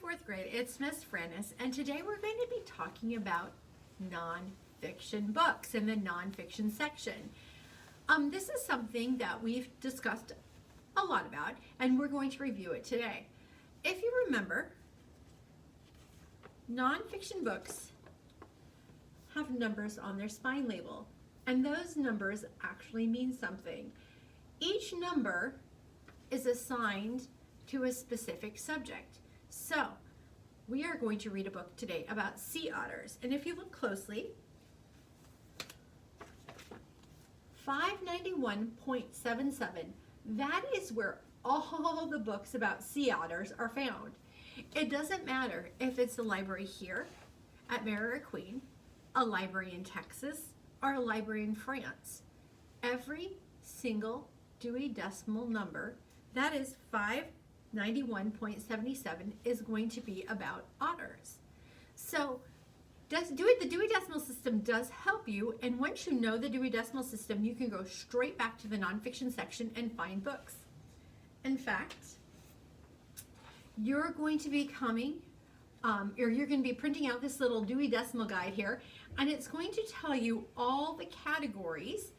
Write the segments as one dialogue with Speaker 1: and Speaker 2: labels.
Speaker 1: fourth grade. It's Miss Frannis, and today we're going to be talking about nonfiction books in the nonfiction section. This is something that we've discussed a lot about, and we're going to review it today. If you remember, nonfiction books have numbers on their spine label, and those numbers actually mean something. Each number is assigned to a specific subject. So, we are going to read a book today about sea otters. And if you look closely, 591.77, that is where all the books about sea otters are found. It doesn't matter if it's the library here at Mary Queen, a library in Texas, or a library in France. Every single Dewey Decimal number, that is 591.77, is going to be about otters. So the Dewey Decimal System does help you, and once you know the Dewey Decimal System, you can go straight back to the nonfiction section and find books. In fact, you're going to be you're going to be printing out this little Dewey Decimal guide here, and it's going to tell you all the categories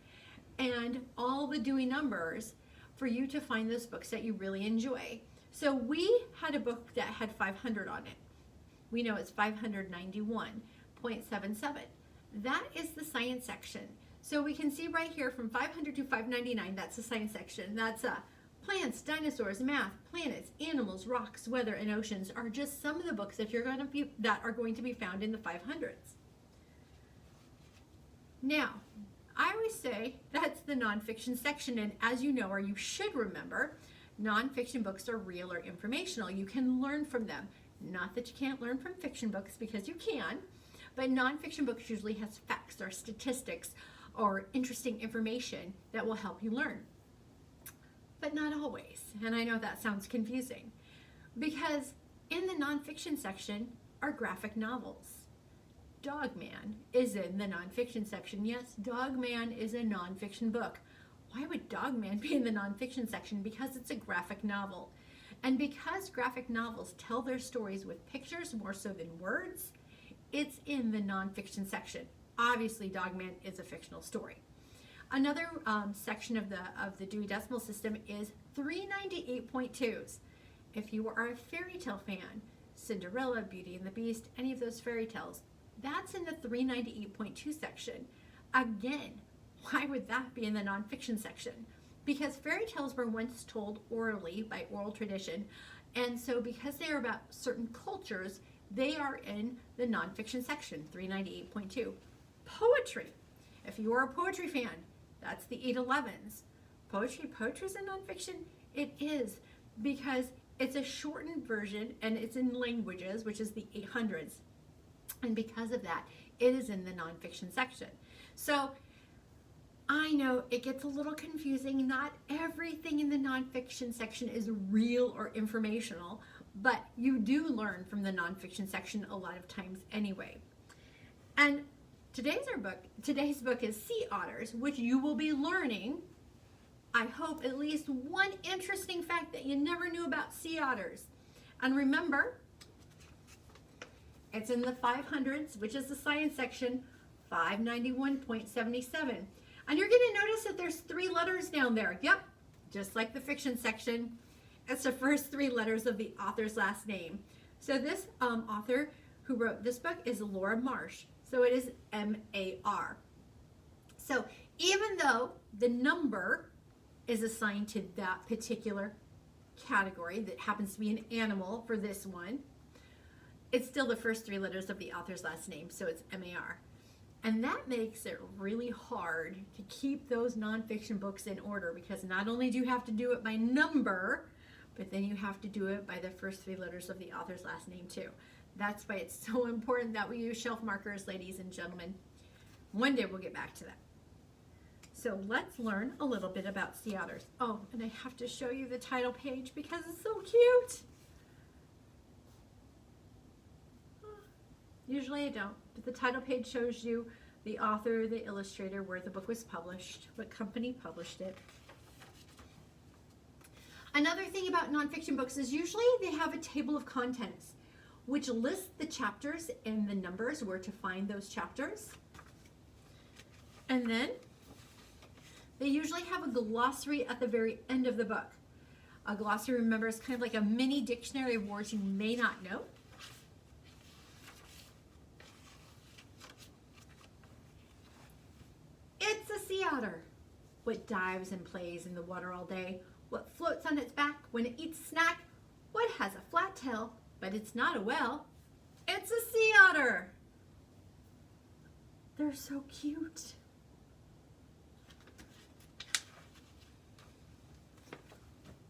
Speaker 1: and all the Dewey numbers for you to find those books that you really enjoy. So we had a book that had 500 on it. We know it's 591.77. That is the science section. So we can see right here from 500 to 599, that's the science section. That's plants, dinosaurs, math, planets, animals, rocks, weather, and oceans are just some of the books that are going to be found in the 500s. Now, I always say that's the nonfiction section, and as you know, or you should remember, nonfiction books are real or informational. You can learn from them. Not that you can't learn from fiction books, because you can, but nonfiction books usually has facts or statistics or interesting information that will help you learn. But not always, and I know that sounds confusing, because in the nonfiction section are graphic novels. Dogman is in the nonfiction section. Yes, Dogman is a nonfiction book. Why would Dogman be in the nonfiction section? Because it's a graphic novel. And because graphic novels tell their stories with pictures more so than words, it's in the nonfiction section. Obviously, Dogman is a fictional story. Another section of the Dewey Decimal System is 398.2s. If you are a fairy tale fan, Cinderella, Beauty and the Beast, any of those fairy tales, that's in the 398.2 section. Again, why would that be in the nonfiction section? Because fairy tales were once told orally by oral tradition, and so because they are about certain cultures, they are in the nonfiction section, 398.2. Poetry. If you are a poetry fan, that's the 811s. Poetry's in nonfiction? It is, because it's a shortened version and it's in languages, which is the 800s. And because of that, it is in the nonfiction section. So I know it gets a little confusing. Not everything in the nonfiction section is real or informational, but you do learn from the nonfiction section a lot of times anyway. And today's book is Sea Otters, which you will be learning, I hope, at least one interesting fact that you never knew about sea otters. And remember, it's in the 500s, which is the science section, 591.77. And you're going to notice that there's 3 letters down there. Yep, just like the fiction section. It's the first 3 letters of the author's last name. So this author who wrote this book is Laura Marsh. So it is M-A-R. So even though the number is assigned to that particular category that happens to be an animal for this one, it's still the first 3 letters of the author's last name, so it's M-A-R. And that makes it really hard to keep those nonfiction books in order, because not only do you have to do it by number, but then you have to do it by the first 3 letters of the author's last name too. That's why it's so important that we use shelf markers, ladies and gentlemen. One day we'll get back to that. So let's learn a little bit about sea otters. Oh, and I have to show you the title page because it's so cute. Usually I don't, but the title page shows you the author, the illustrator, where the book was published, what company published it. Another thing about nonfiction books is usually they have a table of contents. which lists the chapters and the numbers where to find those chapters. And then they usually have a glossary at the very end of the book. A glossary, remember, is kind of like a mini dictionary of words you may not know. It's a sea otter. What dives and plays in the water all day? What floats on its back when it eats snack? What has a flat tail, but it's not a whale? It's a sea otter. They're so cute.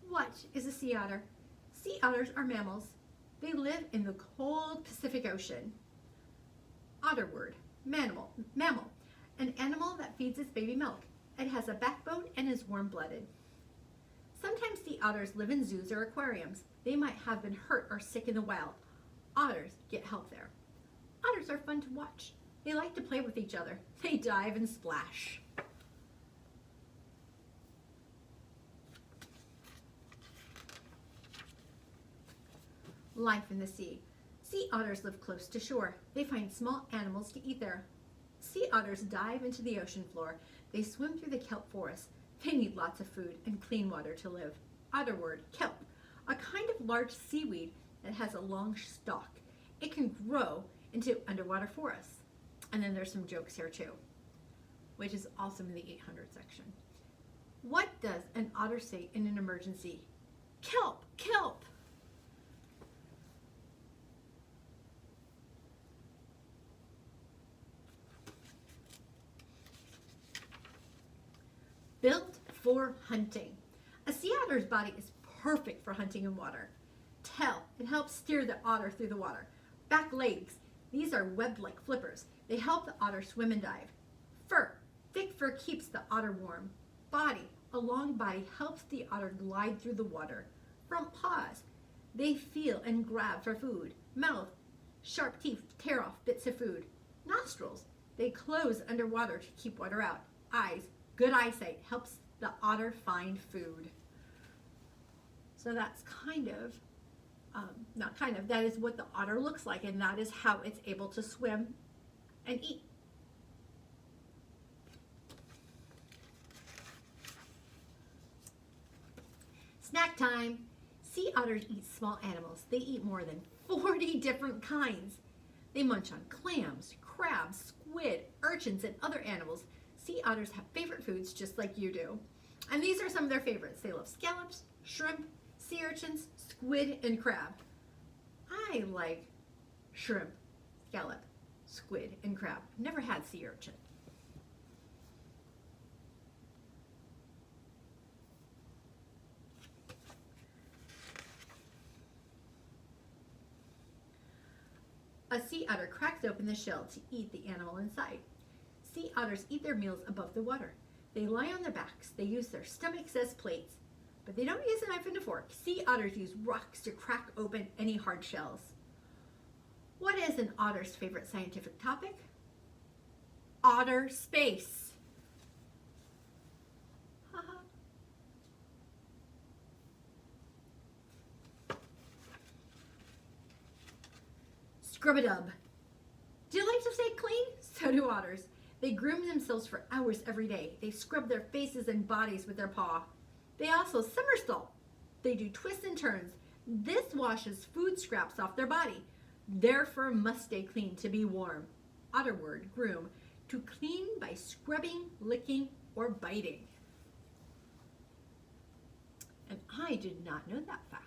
Speaker 1: What is a sea otter? Sea otters are mammals. They live in the cold Pacific Ocean. Otter word, mammal, an animal that feeds its baby milk. It has a backbone and is warm-blooded. Sometimes sea otters live in zoos or aquariums. They might have been hurt or sick in the wild. Otters get help there. Otters are fun to watch. They like to play with each other. They dive and splash. Life in the sea. Sea otters live close to shore. They find small animals to eat there. Sea otters dive into the ocean floor. They swim through the kelp forest. They need lots of food and clean water to live. Otter word, kelp, a kind of large seaweed that has a long stalk. It can grow into underwater forests. And then there's some jokes here too, which is also in the 800 section. What does an otter say in an emergency? Kelp, kelp. Built for hunting. A sea otter's body is perfect for hunting in water. Tail, it helps steer the otter through the water. Back legs, these are webbed-like flippers. They help the otter swim and dive. Fur, thick fur keeps the otter warm. Body, a long body helps the otter glide through the water. Front paws, they feel and grab for food. Mouth, sharp teeth tear off bits of food. Nostrils, they close underwater to keep water out. Eyes, good eyesight helps the otter find food. So that's that is what the otter looks like, and that is how it's able to swim and eat. Snack time. Sea otters eat small animals. They eat more than 40 different kinds. They munch on clams, crabs, squid, urchins, and other animals. Sea otters have favorite foods just like you do. And these are some of their favorites. They love scallops, shrimp, sea urchins, squid, and crab. I like shrimp, scallop, squid, and crab. Never had sea urchin. A sea otter cracks open the shell to eat the animal inside. Sea otters eat their meals above the water. They lie on their backs. They use their stomachs as plates. But they don't use a knife and a fork. Sea otters use rocks to crack open any hard shells. What is an otter's favorite scientific topic? Otter space. Scrub-a-dub. Do you like to stay clean? So do otters. They groom themselves for hours every day. They scrub their faces and bodies with their paw. They also somersault. They do twists and turns. This washes food scraps off their body. Their fur must stay clean to be warm. Otter word, groom, to clean by scrubbing, licking, or biting. And I did not know that fact.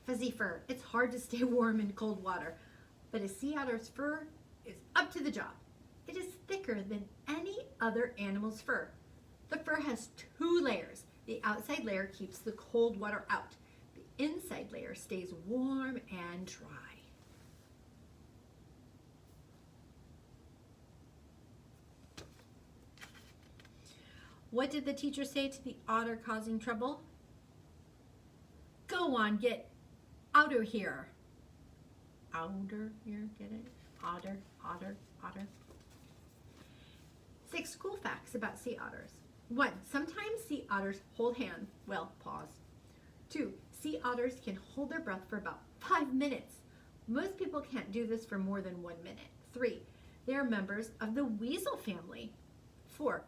Speaker 1: Fuzzy fur. It's hard to stay warm in cold water, but a sea otter's fur is up to the job. It is thicker than any other animal's fur. The fur has 2 layers. The outside layer keeps the cold water out. The inside layer stays warm and dry. What did the teacher say to the otter causing trouble? Go on, get out of here. Outer here, get it? Otter, otter, otter. 6 cool facts about sea otters. 1. Sometimes sea otters hold hands. Well, pause. 2. Sea otters can hold their breath for about 5 minutes. Most people can't do this for more than 1 minute. 3. They are members of the weasel family. 4.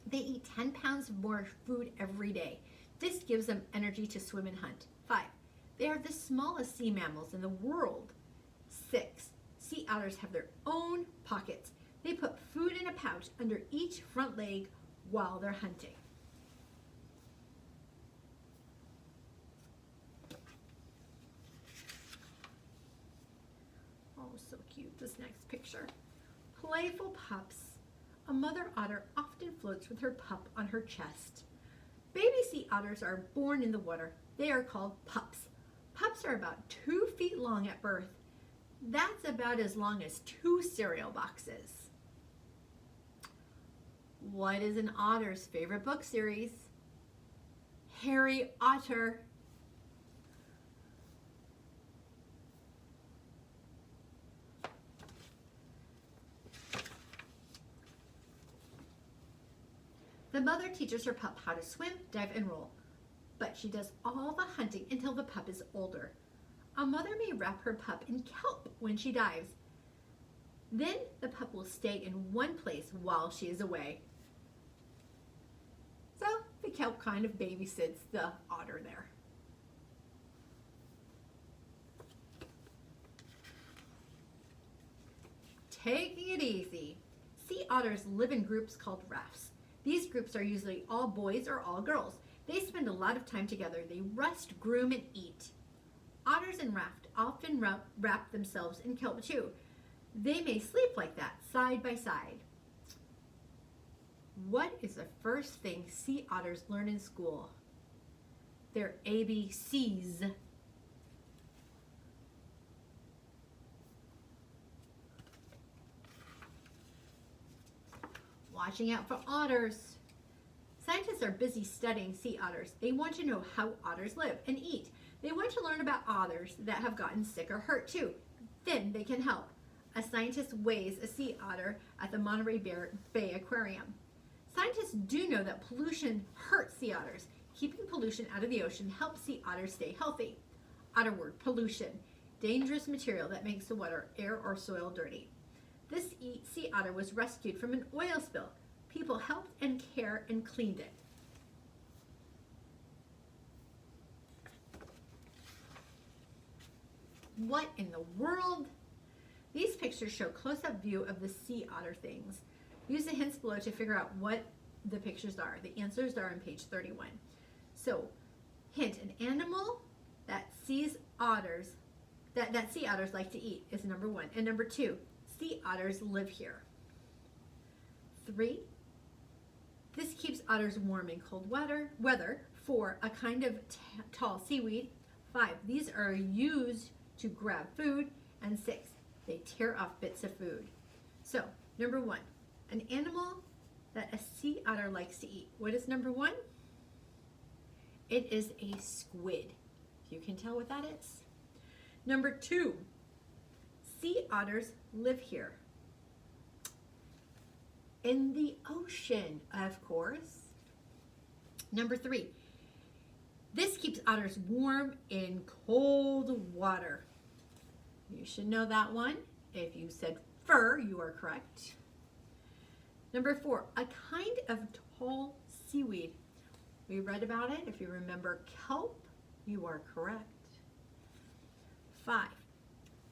Speaker 1: They eat 10 pounds more food every day. This gives them energy to swim and hunt. 5. They are the smallest sea mammals in the world. 6. Sea otters have their own pockets. They put food in a pouch under each front leg while they're hunting. Oh, so cute, this next picture. Playful pups. A mother otter often floats with her pup on her chest. Baby sea otters are born in the water. They are called pups. Pups are about 2 feet long at birth. That's about as long as 2 cereal boxes. What is an otter's favorite book series? Harry Otter. The mother teaches her pup how to swim, dive, and roll, but she does all the hunting until the pup is older. A mother may wrap her pup in kelp when she dives. Then the pup will stay in one place while she is away. So the kelp kind of babysits the otter there. Taking it easy. Sea otters live in groups called rafts. These groups are usually all boys or all girls. They spend a lot of time together. They rest, groom, and eat. Otters in raft often wrap themselves in kelp too. They may sleep like that, side by side. What is the first thing sea otters learn in school? Their ABCs. Watching out for otters. Scientists are busy studying sea otters. They want to know how otters live and eat. They want to learn about otters that have gotten sick or hurt too. Then they can help. A scientist weighs a sea otter at the Monterey Bay Aquarium. Scientists do know that pollution hurts sea otters. Keeping pollution out of the ocean helps sea otters stay healthy. Otter word, pollution. Dangerous material that makes the water, air, or soil dirty. This sea otter was rescued from an oil spill. People helped and cared and cleaned it. What in the world? These pictures show close-up view of the sea otter things. Use the hints below to figure out what the pictures are. The answers are on page 31. So, hint, an animal that sea otters like to eat is number 1. And number 2, sea otters live here. 3, this keeps otters warm in cold weather. 4, a kind of tall seaweed. 5, these are used to grab food. And 6, they tear off bits of food. So, number 1, an animal that a sea otter likes to eat. What is number 1? It is a squid. You can tell what that is. Number 2, sea otters live here. In the ocean, of course. Number 3, this keeps otters warm in cold water. You should know that one. If you said fur, you are correct. Number 4, a kind of tall seaweed. We read about it. If you remember kelp, you are correct. 5,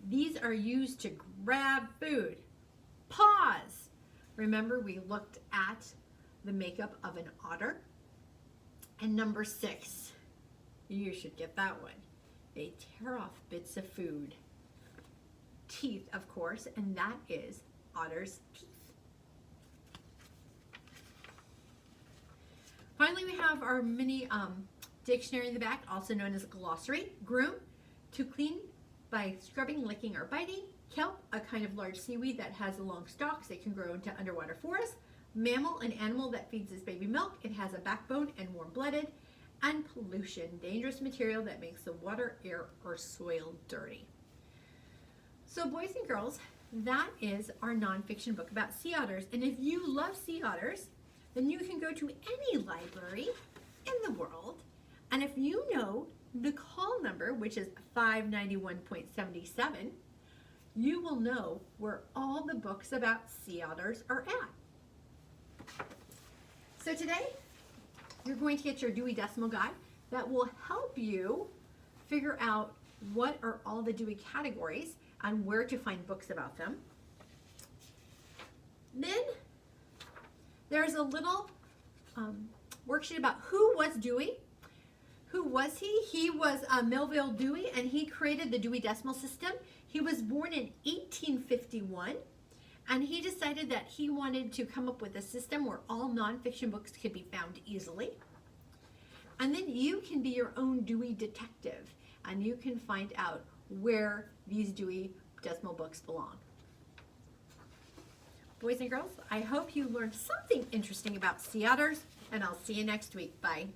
Speaker 1: these are used to grab food. Pause. Remember, we looked at the makeup of an otter. And number 6, you should get that one. They tear off bits of food. Teeth, of course, and that is otter's teeth. Finally, we have our mini dictionary in the back, also known as a glossary. Groom, to clean by scrubbing, licking, or biting. Kelp, a kind of large seaweed that has long stalks that can grow into underwater forests. Mammal, an animal that feeds its baby milk. It has a backbone and warm-blooded. And pollution, dangerous material that makes the water, air, or soil dirty. So boys and girls, that is our nonfiction book about sea otters. And if you love sea otters, then you can go to any library in the world, and if you know the call number, which is 591.77, you will know where all the books about sea otters are at. So today, you're going to get your Dewey Decimal Guide that will help you figure out what are all the Dewey categories and where to find books about them. Then there's a little worksheet about who was Dewey. Who was he? He was Melville Dewey, and he created the Dewey Decimal System. He was born in 1851, and he decided that he wanted to come up with a system where all nonfiction books could be found easily. And then you can be your own Dewey detective, and you can find out where these Dewey Decimal books belong. Boys and girls, I hope you learned something interesting about sea otters, and I'll see you next week. Bye.